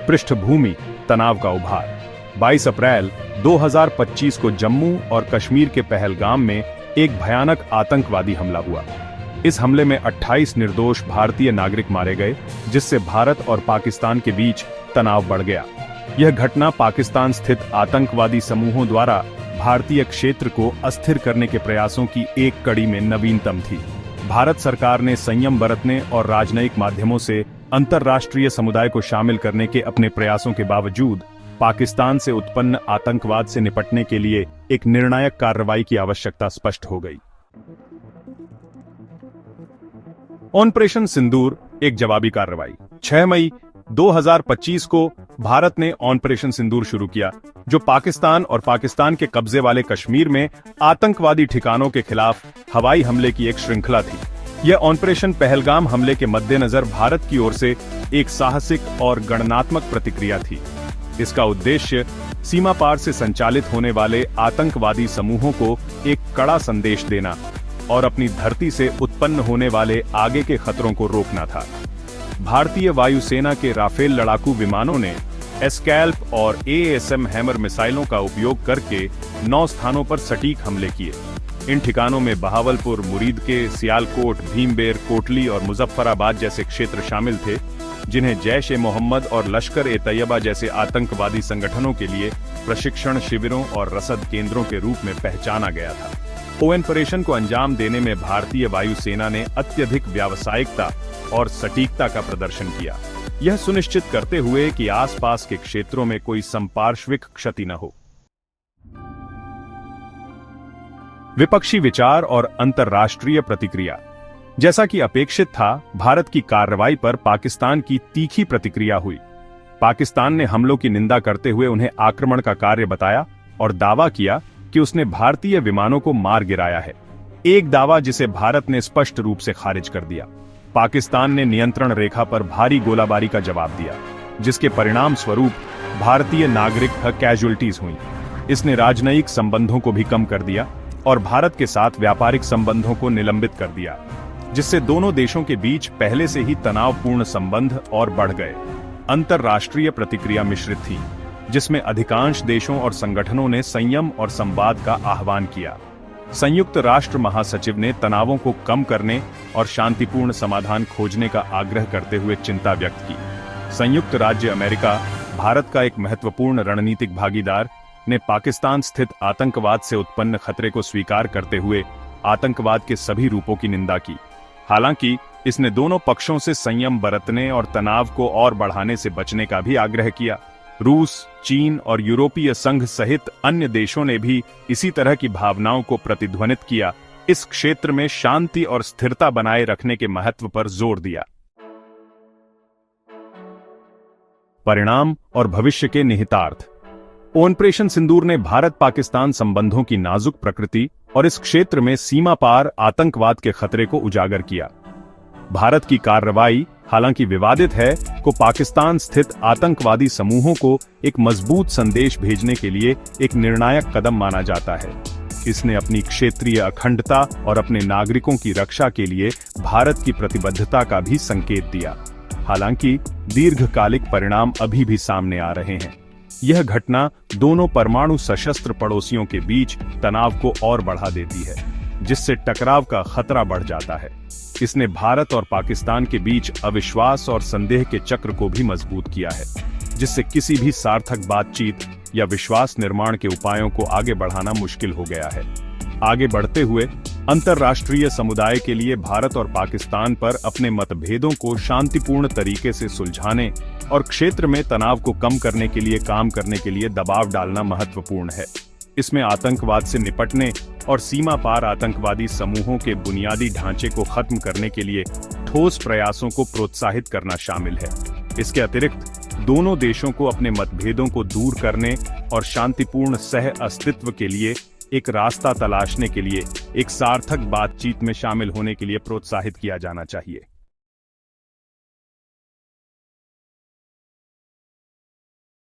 पृष्ठभूमि, तनाव का उभार। 22 अप्रैल 2025 को जम्मू और कश्मीर के पहलगाम में एक भयानक आतंकवादी हमला हुआ। इस हमले में 28 निर्दोष भारतीय नागरिक मारे गए, जिससे भारत और पाकिस्तान के बीच तनाव बढ़ गया। यह घटना पाकिस्तान स्थित आतंकवादी समूहों द्वारा भारतीय क्षेत्र को अस्थिर करने के प्रयासों की एक कड़ी में नवीनतम थी। भारत सरकार ने संयम बरतने और राजनयिक माध्यमों से अंतर्राष्ट्रीय समुदाय को शामिल करने के अपने प्रयासों के बावजूद पाकिस्तान से उत्पन्न आतंकवाद से निपटने के लिए एक निर्णायक कार्रवाई की आवश्यकता स्पष्ट हो गई। ऑपरेशन सिंदूर एक जवाबी कार्रवाई। 6 मई 2025 को भारत ने ऑपरेशन सिंदूर शुरू किया, जो पाकिस्तान और पाकिस्तान के कब्जे वाले कश्मीर में आतंकवादी ठिकानों के खिलाफ हवाई हमले की एक श्रृंखला थी। यह ऑपरेशन पहलगाम हमले के मद्देनजर भारत की ओर से एक साहसिक और गणनात्मक प्रतिक्रिया थी। इसका उद्देश्य सीमा पार से संचालित होने वाले आतंकवादी समूहों को एक कड़ा संदेश देना और अपनी धरती से उत्पन्न होने वाले आगे के खतरों को रोकना था। भारतीय वायुसेना के राफेल लड़ाकू विमानों ने एस्कैल्प और AASM हैमर मिसाइलों का उपयोग करके 9 स्थानों पर सटीक हमले किए। इन ठिकानों में बहावलपुर, मुरीदके, सियालकोट, भीमबेर, कोटली और मुजफ्फराबाद जैसे क्षेत्र शामिल थे, जिन्हें जैश-ए-मोहम्मद और लश्कर-ए-तैयबा जैसे आतंकवादी संगठनों के लिए प्रशिक्षण शिविरों और रसद केंद्रों के रूप में पहचाना गया था। ऑपरेशन को अंजाम देने में भारतीय वायुसेना ने अत्यधिक व्यावसायिकता और सटीकता का प्रदर्शन किया, यह सुनिश्चित करते हुए कि आसपास के क्षेत्रों में कोई संपार्श्विक क्षति न हो। विपक्षी विचार और अंतर्राष्ट्रीय प्रतिक्रिया। जैसा कि अपेक्षित था, भारत की कार्रवाई पर पाकिस्तान की तीखी प्रतिक्रिया हुई। पाकिस्तान ने हमलों की निंदा करते हुए उन्हें आक्रमण का कार्य बताया और दावा किया कि उसने भारतीय विमानों को मार गिराया है, एक दावा जिसे भारत ने स्पष्ट रूप से खारिज कर दिया। पाकिस्तान ने नियंत्रण रेखा पर भारी गोलाबारी का जवाब दिया, जिसके परिणाम स्वरूप भारतीय नागरिक कैजुअल्टीज हुई। इसने राजनयिक संबंधों को भी कम कर दिया और भारत के साथ व्यापारिक संबंधों को निलंबित कर दिया, जिससे दोनों देशों के बीच पहले से ही तनावपूर्ण संबंध और बढ़ गए। अंतर्राष्ट्रीय प्रतिक्रिया मिश्रित थी, जिसमें अधिकांश देशों और संगठनों ने संयम और संवाद का आह्वान किया। संयुक्त राष्ट्र महासचिव ने तनावों को कम करने और शांतिपूर्ण समाधान खोजने का आग्रह करते हुए चिंता व्यक्त की। संयुक्त राज्य अमेरिका, भारत का एक महत्वपूर्ण रणनीतिक भागीदार, ने पाकिस्तान स्थित आतंकवाद से उत्पन्न खतरे को स्वीकार करते हुए आतंकवाद के सभी रूपों की निंदा की। हालांकि इसने दोनों पक्षों से संयम बरतने और तनाव को और बढ़ाने से बचने का भी आग्रह किया। रूस, चीन और यूरोपीय संघ सहित अन्य देशों ने भी इसी तरह की भावनाओं को प्रतिध्वनित किया, इस क्षेत्र में शांति और स्थिरता बनाए रखने के महत्व पर जोर दिया। परिणाम और भविष्य के निहितार्थ। ऑपरेशन सिंदूर ने भारत पाकिस्तान संबंधों की नाजुक प्रकृति और इस क्षेत्र में सीमा पार आतंकवाद के खतरे को उजागर किया। भारत की कार्रवाई, हालांकि विवादित है, को पाकिस्तान स्थित आतंकवादी समूहों को एक मजबूत संदेश भेजने के लिए एक निर्णायक कदम माना जाता है। इसने अपनी क्षेत्रीय अखंडता और अपने नागरिकों की रक्षा के लिए भारत की प्रतिबद्धता का भी संकेत दिया। हालांकि दीर्घकालिक परिणाम अभी भी सामने आ रहे हैं। यह घटना दोनों परमाणु सशस्त्र पड़ोसियों के बीच तनाव को और बढ़ा देती है, जिससे टकराव का खतरा बढ़ जाता है। इसने भारत और पाकिस्तान के बीच अविश्वास और संदेह के चक्र को भी मजबूत किया है, जिससे किसी भी सार्थक बातचीत या विश्वास निर्माण के उपायों को आगे बढ़ाना मुश्किल हो गया है। आगे बढ़ते हुए अंतर्राष्ट्रीय समुदाय के लिए भारत और पाकिस्तान पर अपने मतभेदों को शांतिपूर्ण तरीके से सुलझाने और क्षेत्र में तनाव को कम करने के लिए काम करने के लिए दबाव डालना महत्वपूर्ण है। इसमें आतंकवाद से निपटने और सीमा पार आतंकवादी समूहों के बुनियादी ढांचे को खत्म करने के लिए ठोस प्रयासों को प्रोत्साहित करना शामिल है। इसके अतिरिक्त दोनों देशों को अपने मतभेदों को दूर करने और शांतिपूर्ण सह अस्तित्व के लिए एक रास्ता तलाशने के लिए एक सार्थक बातचीत में शामिल होने के लिए प्रोत्साहित किया जाना चाहिए।